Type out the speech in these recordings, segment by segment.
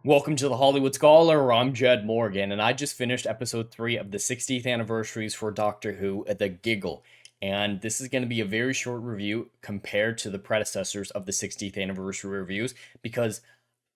Welcome to the Hollywood Scholar. I'm Jed Morgan, and I just finished episode 3 of the 60th anniversaries for Doctor Who, The Giggle. And this is going to be a very short review compared to the predecessors of the 60th anniversary reviews because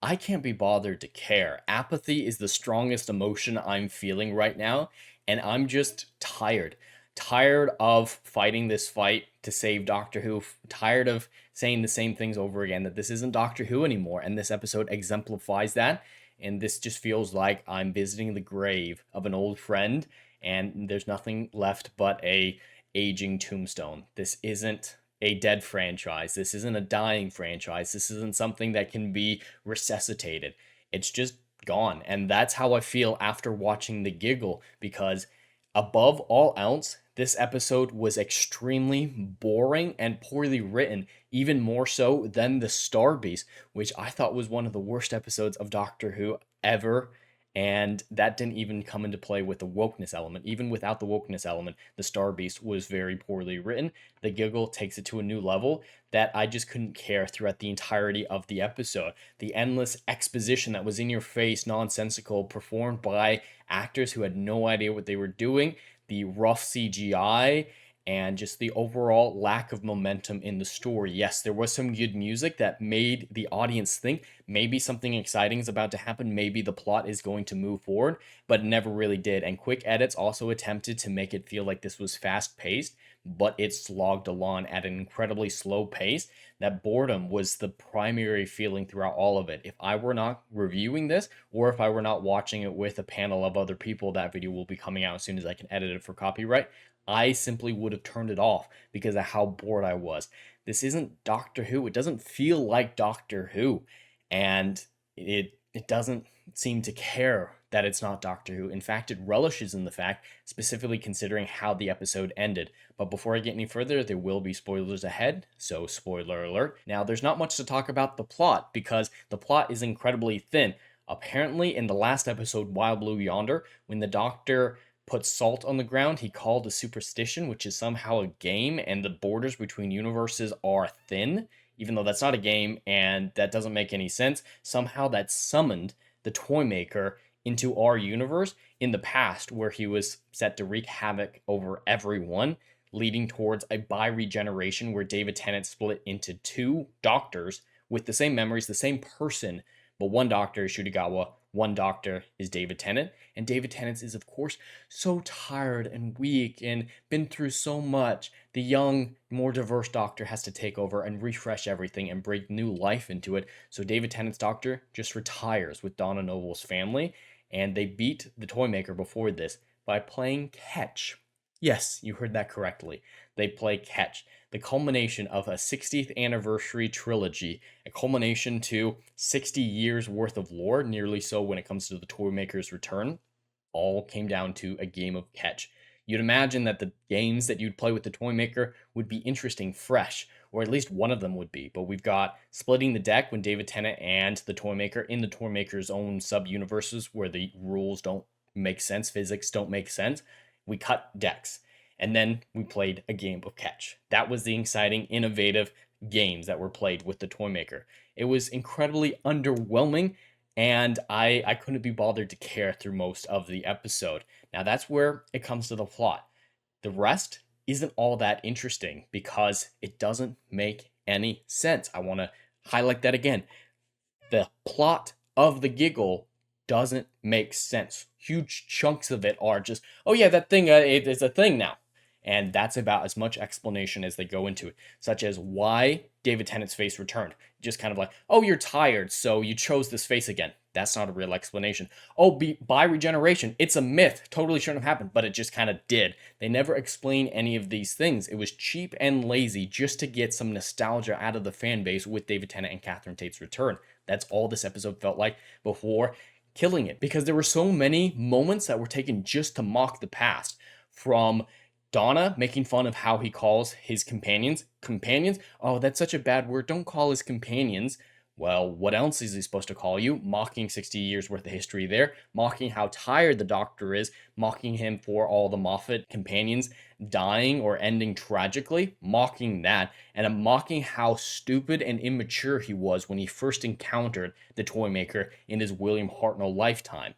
I can't be bothered to care. Apathy is the strongest emotion I'm feeling right now, and I'm just tired. Tired of fighting this fight to save Doctor Who, tired of saying the same things over again, that this isn't Doctor Who anymore, and this episode exemplifies that. And this just feels like I'm visiting the grave of an old friend, and there's nothing left but a aging tombstone. This isn't a dead franchise. This isn't a dying franchise. This isn't something that can be resuscitated. It's just gone. And that's how I feel after watching The Giggle because above all else, this episode was extremely boring and poorly written, even more so than The Star Beast, which I thought was one of the worst episodes of Doctor Who ever. And that didn't even come into play with the wokeness element. Even without the wokeness element, The Star Beast was very poorly written. The Giggle takes it to a new level that I just couldn't care throughout the entirety of the episode. The endless exposition that was in your face, nonsensical, performed by actors who had no idea what they were doing, the rough CGI, and just the overall lack of momentum in the story. Yes, there was some good music that made the audience think maybe something exciting is about to happen, maybe the plot is going to move forward, but it never really did. And quick edits also attempted to make it feel like this was fast paced, but it slogged along at an incredibly slow pace. That boredom was the primary feeling throughout all of it. If I were not reviewing this, or if I were not watching it with a panel of other people, that video will be coming out as soon as I can edit it for copyright. I simply would have turned it off because of how bored I was. This isn't Doctor Who. It doesn't feel like Doctor Who. And it doesn't seem to care that it's not Doctor Who. In fact, it relishes in the fact, specifically considering how the episode ended. But before I get any further, there will be spoilers ahead, so spoiler alert. Now, there's not much to talk about the plot because the plot is incredibly thin. Apparently, in the last episode, Wild Blue Yonder, when the Doctor put salt on the ground, he called a superstition, which is somehow a game, and the borders between universes are thin, even though that's not a game and that doesn't make any sense. Somehow that summoned the Toymaker into our universe in the past, where he was set to wreak havoc over everyone, leading towards a bi-regeneration where David Tennant split into two doctors with the same memories, the same person, but one doctor is Shudigawa, one doctor is David Tennant, and David Tennant is, of course, so tired and weak and been through so much. The young, more diverse doctor has to take over and refresh everything and breathe new life into it. So David Tennant's doctor just retires with Donna Noble's family, and they beat the Toymaker before this by playing catch. Yes, you heard that correctly. They play catch, the culmination of a 60th anniversary trilogy, a culmination to 60 years worth of lore, nearly so when it comes to the Toymaker's return, all came down to a game of catch. You'd imagine that the games that you'd play with the Toymaker would be interesting, fresh, or at least one of them would be. But we've got splitting the deck when David Tennant and the Toymaker in the Toymaker's own sub-universes where the rules don't make sense, physics don't make sense. We cut decks. And then we played a game of catch. That was the exciting, innovative games that were played with the Toymaker. It was incredibly underwhelming, and I couldn't be bothered to care through most of the episode. Now, that's where it comes to the plot. The rest isn't all that interesting because it doesn't make any sense. I want to highlight that again. The plot of The Giggle doesn't make sense. Huge chunks of it are just, oh yeah, that thing, it's a thing now. And that's about as much explanation as they go into it, such as why David Tennant's face returned. Just kind of like, oh, you're tired, so you chose this face again. That's not a real explanation. Oh, by regeneration, it's a myth. Totally shouldn't have happened, but it just kind of did. They never explain any of these things. It was cheap and lazy just to get some nostalgia out of the fan base with David Tennant and Catherine Tate's return. That's all this episode felt like before killing it, because there were so many moments that were taken just to mock the past, from Donna making fun of how he calls his companions. Companions? Oh, that's such a bad word. Don't call his companions. Well, what else is he supposed to call you? Mocking 60 years worth of history there, mocking how tired the doctor is, mocking him for all the Moffat companions dying or ending tragically, mocking that, and mocking how stupid and immature he was when he first encountered the Toymaker in his William Hartnell lifetime.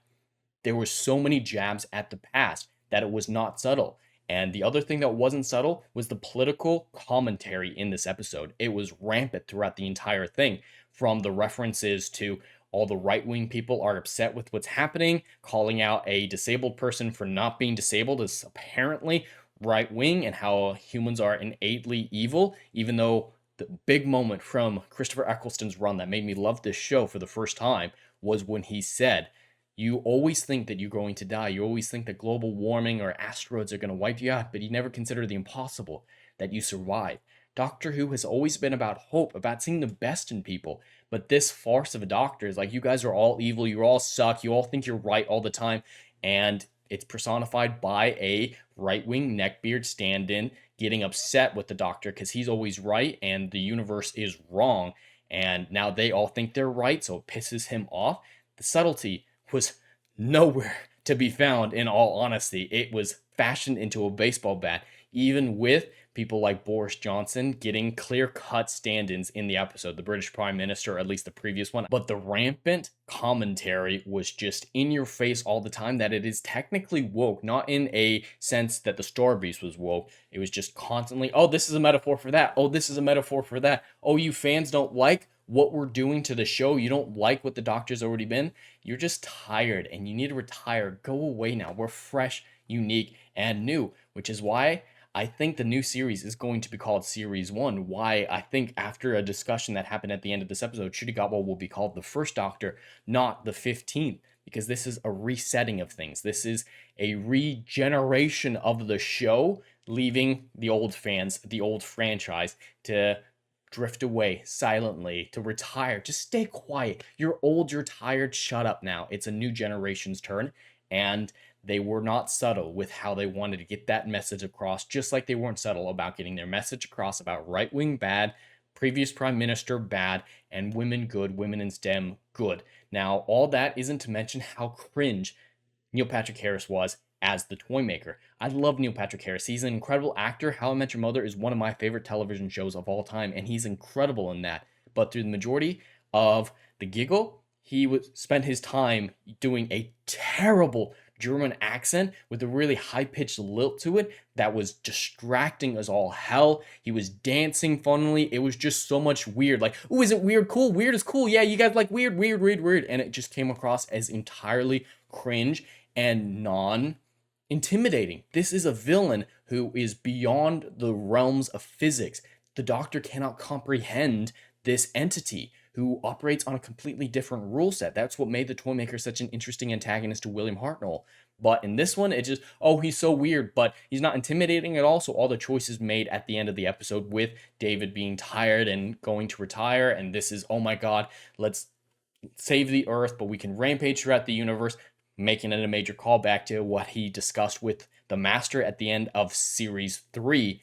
There were so many jabs at the past that it was not subtle. And the other thing that wasn't subtle was the political commentary in this episode. It was rampant throughout the entire thing, from the references to all the right wing people are upset with what's happening, calling out a disabled person for not being disabled is apparently right wing, and how humans are innately evil, even though the big moment from Christopher Eccleston's run that made me love this show for the first time was when he said, you always think that you're going to die. You always think that global warming or asteroids are going to wipe you out, but you never consider the impossible, that you survive. Doctor Who has always been about hope, about seeing the best in people. But this farce of a doctor is like, you guys are all evil, you all suck, you all think you're right all the time. And it's personified by a right wing neckbeard stand in getting upset with the doctor because he's always right and the universe is wrong. And now they all think they're right, so it pisses him off. The subtlety was nowhere to be found, in all honesty. It was fashioned into a baseball bat, even with people like Boris Johnson getting clear-cut stand-ins in the episode, the British Prime Minister, or at least the previous one. But the rampant commentary was just in your face all the time, that it is technically woke, not in a sense that the Star Beast was woke. It was just constantly, oh, this is a metaphor for that. Oh, this is a metaphor for that. Oh, you fans don't like what we're doing to the show. You don't like what the Doctor's already been. You're just tired and you need to retire. Go away now. We're fresh, unique, and new, which is why I think the new series is going to be called Series 1. Why I think, after a discussion that happened at the end of this episode, Shurigawa will be called the first Doctor, not the 15th, because this is a resetting of things. This is a regeneration of the show, leaving the old fans, the old franchise, to drift away silently, to retire. Just stay quiet. You're old, you're tired, shut up now. It's a new generation's turn, and they were not subtle with how they wanted to get that message across, just like they weren't subtle about getting their message across about right-wing bad, previous prime minister bad, and women good, women in STEM good. Now, all that isn't to mention how cringe Neil Patrick Harris was as the Toymaker. I love Neil Patrick Harris. He's an incredible actor. How I Met Your Mother is one of my favorite television shows of all time, and he's incredible in that. But through the majority of the giggle, he spent his time doing a terrible German accent with a really high-pitched lilt to it that was distracting as all hell. He was dancing funnily. It was just so much weird. Like, ooh, isn't weird cool? Weird is cool. Yeah, you guys like weird, weird, weird, weird. And it just came across as entirely cringe and non-intimidating. This is a villain who is beyond the realms of physics. The Doctor cannot comprehend this entity who operates on a completely different rule set. That's what made the Toymaker such an interesting antagonist to William Hartnell. But in this one, it just, oh, he's so weird, but he's not intimidating at all. So all the choices made at the end of the episode, with David being tired and going to retire, and this is, oh my God, let's save the Earth, but we can rampage throughout the universe, making it a major callback to what he discussed with the Master at the end of Series 3.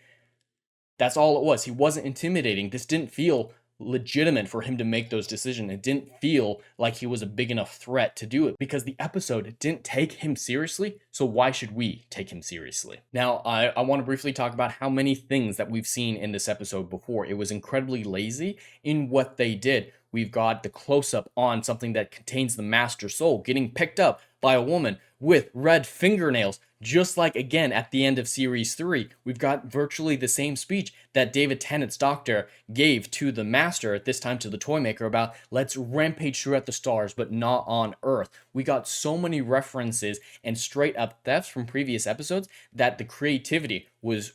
That's all it was. He wasn't intimidating. This didn't feel legitimate for him to make those decisions. It didn't feel like he was a big enough threat to do it, because the episode didn't take him seriously. So why should we take him seriously? Now, I want to briefly talk about how many things that we've seen in this episode before. It was incredibly lazy in what they did. We've got the close-up on something that contains the Master Soul getting picked up by a woman with red fingernails, just like, again, at the end of Series 3. We've got virtually the same speech that David Tennant's Doctor gave to the Master, at this time to the Toymaker, about let's rampage throughout the stars, but not on Earth. We got so many references and straight-up thefts from previous episodes that the creativity was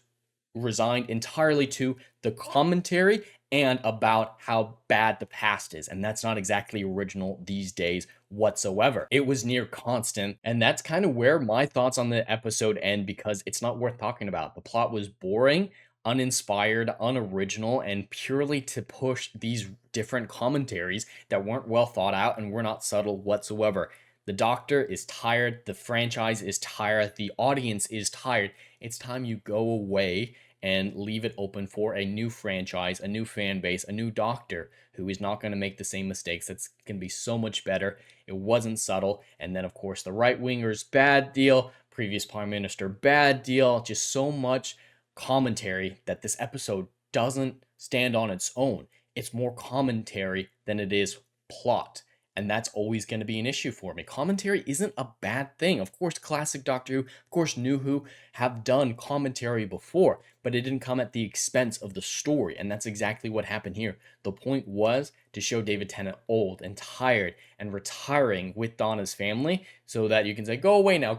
resigned entirely to the commentary and about how bad the past is. And that's not exactly original these days whatsoever. It was near constant. And that's kind of where my thoughts on the episode end, because it's not worth talking about. The plot was boring, uninspired, unoriginal, and purely to push these different commentaries that weren't well thought out and were not subtle whatsoever. The Doctor is tired. The franchise is tired. The audience is tired. It's time you go away and leave it open for a new franchise, a new fan base, a new Doctor who is not going to make the same mistakes. That's going to be so much better. It wasn't subtle. And then, of course, the right wingers, bad deal. Previous Prime Minister, bad deal. Just so much commentary that this episode doesn't stand on its own. It's more commentary than it is plot. And that's always going to be an issue for me. Commentary isn't a bad thing. Of course, classic Doctor Who, of course, New Who have done commentary before, but it didn't come at the expense of the story. And that's exactly what happened here. The point was to show David Tennant old and tired and retiring with Donna's family so that you can say, go away now,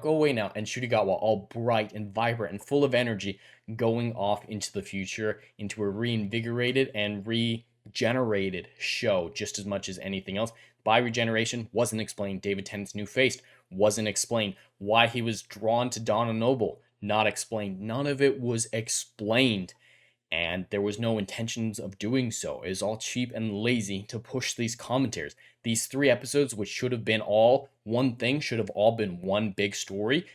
and Shudigawa all bright and vibrant and full of energy going off into the future, into a reinvigorated and regenerated show just as much as anything else. By regeneration wasn't explained. David Tennant's new face wasn't explained. Why he was drawn to Donna Noble, not explained. None of it was explained. And there was no intentions of doing so. It was all cheap and lazy to push these commentaries. These 3 episodes, which should have been all one thing, should have all been one big story.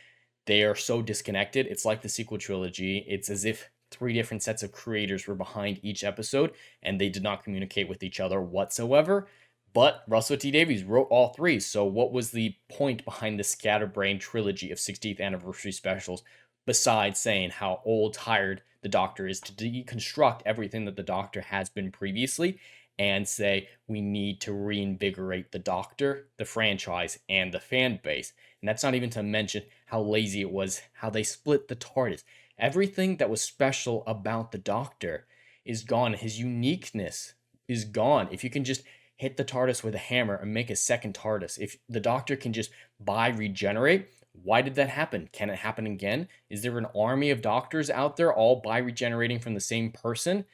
They are so disconnected. It's like the sequel trilogy. It's as if 3 different sets of creators were behind each episode, and they did not communicate with each other whatsoever. But Russell T Davies wrote all 3, so what was the point behind the Scatterbrain trilogy of 60th anniversary specials, besides saying how old, tired the Doctor is, to deconstruct everything that the Doctor has been previously, and say we need to reinvigorate the Doctor, the franchise, and the fan base. And that's not even to mention how lazy it was, how they split the TARDIS. Everything that was special about the Doctor is gone. His uniqueness is gone. If you can just hit the TARDIS with a hammer and make a second TARDIS, if the Doctor can just regenerate, why did that happen? Can it happen again? Is there an army of Doctors out there all regenerating from the same person?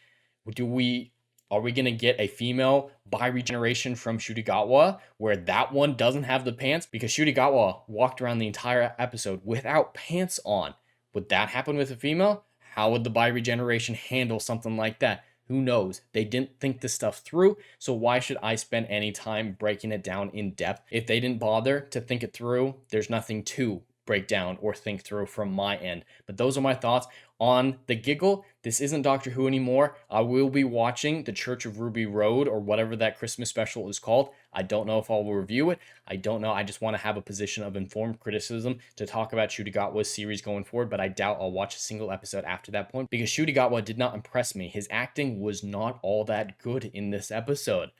Are we going to get a female regeneration from Shudigawa where that one doesn't have the pants? Because Shudigawa walked around the entire episode without pants on. Would that happen with a female? How would the regeneration handle something like that? Who knows? They didn't think this stuff through, so why should I spend any time breaking it down in depth? If they didn't bother to think it through, there's nothing to break down or think through from my end. But those are my thoughts on the giggle. This isn't Doctor Who anymore. I will be watching The Church of Ruby Road or whatever that Christmas special is called. I don't know if I'll review it. I don't know. I just want to have a position of informed criticism to talk about Shudigawa's series going forward, but I doubt I'll watch a single episode after that point because Shudigawa did not impress me. His acting was not all that good in this episode,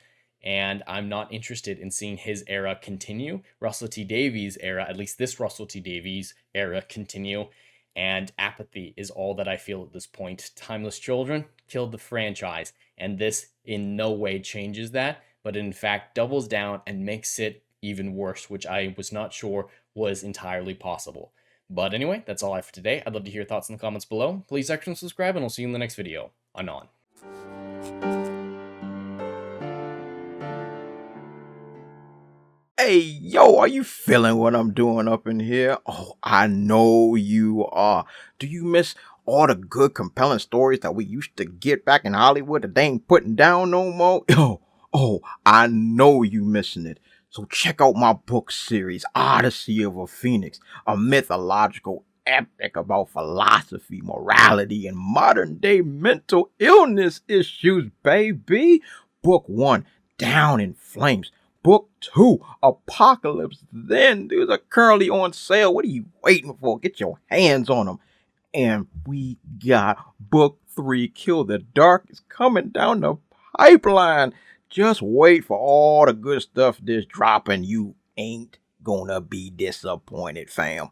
and I'm not interested in seeing his era continue. Russell T Davies' era, at least this Russell T Davies era, continue. And apathy is all that I feel at this point. Timeless Children killed the franchise, and this in no way changes that, but in fact doubles down and makes it even worse, which I was not sure was entirely possible. But anyway, that's all I have for today. I'd love to hear your thoughts in the comments below. Please like and subscribe, and I'll see you in the next video. Anon. Hey, yo, are you feeling what I'm doing up in here? Oh, I know you are. Do you miss all the good, compelling stories that we used to get back in Hollywood that they ain't putting down no more? Oh, I know you missing it. So check out my book series, Odyssey of a Phoenix, a mythological epic about philosophy, morality, and modern-day mental illness issues, baby. Book 1, Down in Flames. Book 2, Apocalypse Then. These are currently on sale. What are you waiting for? Get your hands on them. And we got Book 3, Kill the Dark, is coming down the pipeline. Just wait for all the good stuff that's dropping. You ain't gonna be disappointed, fam.